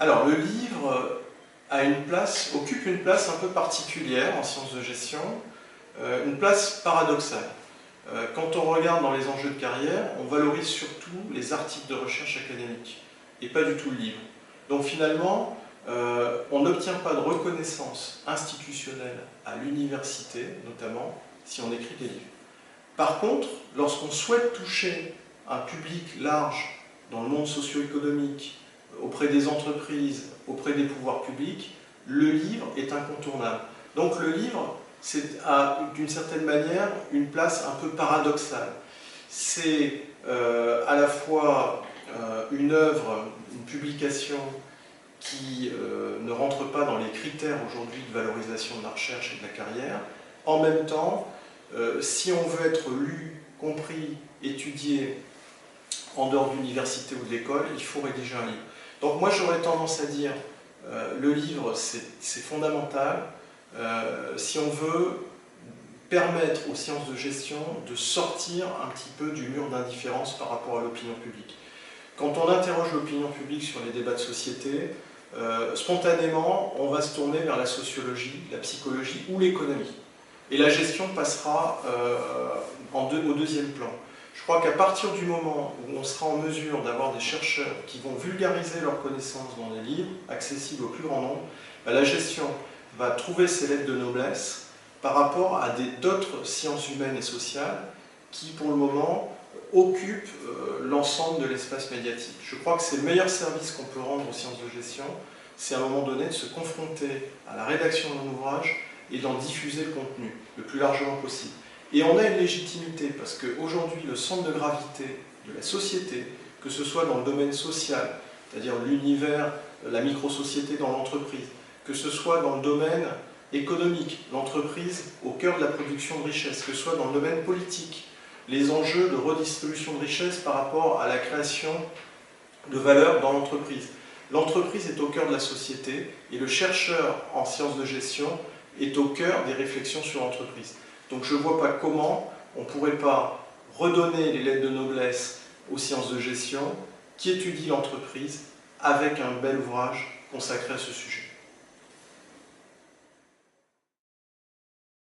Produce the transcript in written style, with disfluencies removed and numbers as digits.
Alors, le livre occupe une place un peu particulière en sciences de gestion, une place paradoxale. Quand on regarde dans les enjeux de carrière, on valorise surtout les articles de recherche académique, et pas du tout le livre. Donc finalement, on n'obtient pas de reconnaissance institutionnelle à l'université, notamment, si on écrit des livres. Par contre, lorsqu'on souhaite toucher un public large dans le monde socio-économique, auprès des entreprises, auprès des pouvoirs publics, le livre est incontournable. Donc le livre, a d'une certaine manière une place un peu paradoxale. C'est à la fois une œuvre, une publication qui ne rentre pas dans les critères aujourd'hui de valorisation de la recherche et de la carrière. En même temps, si on veut être lu, compris, étudié en dehors de l'université ou de l'école, il faut rédiger un livre. Donc moi j'aurais tendance à dire, le livre c'est fondamental si on veut permettre aux sciences de gestion de sortir un petit peu du mur d'indifférence par rapport à l'opinion publique. Quand on interroge l'opinion publique sur les débats de société, spontanément on va se tourner vers la sociologie, la psychologie ou l'économie. Et la gestion passera au deuxième plan. Je crois qu'à partir du moment où on sera en mesure d'avoir des chercheurs qui vont vulgariser leurs connaissances dans des livres, accessibles au plus grand nombre, la gestion va trouver ses lettres de noblesse par rapport à d'autres sciences humaines et sociales qui, pour le moment, occupent l'ensemble de l'espace médiatique. Je crois que c'est le meilleur service qu'on peut rendre aux sciences de gestion, c'est à un moment donné de se confronter à la rédaction d'un ouvrage et d'en diffuser le contenu le plus largement possible. Et on a une légitimité, parce qu'aujourd'hui, le centre de gravité de la société, que ce soit dans le domaine social, c'est-à-dire l'univers, la micro-société dans l'entreprise, que ce soit dans le domaine économique, l'entreprise au cœur de la production de richesse, que ce soit dans le domaine politique, les enjeux de redistribution de richesse par rapport à la création de valeur dans l'entreprise. L'entreprise est au cœur de la société et le chercheur en sciences de gestion est au cœur des réflexions sur l'entreprise. Donc je ne vois pas comment on ne pourrait pas redonner les lettres de noblesse aux sciences de gestion qui étudient l'entreprise avec un bel ouvrage consacré à ce sujet.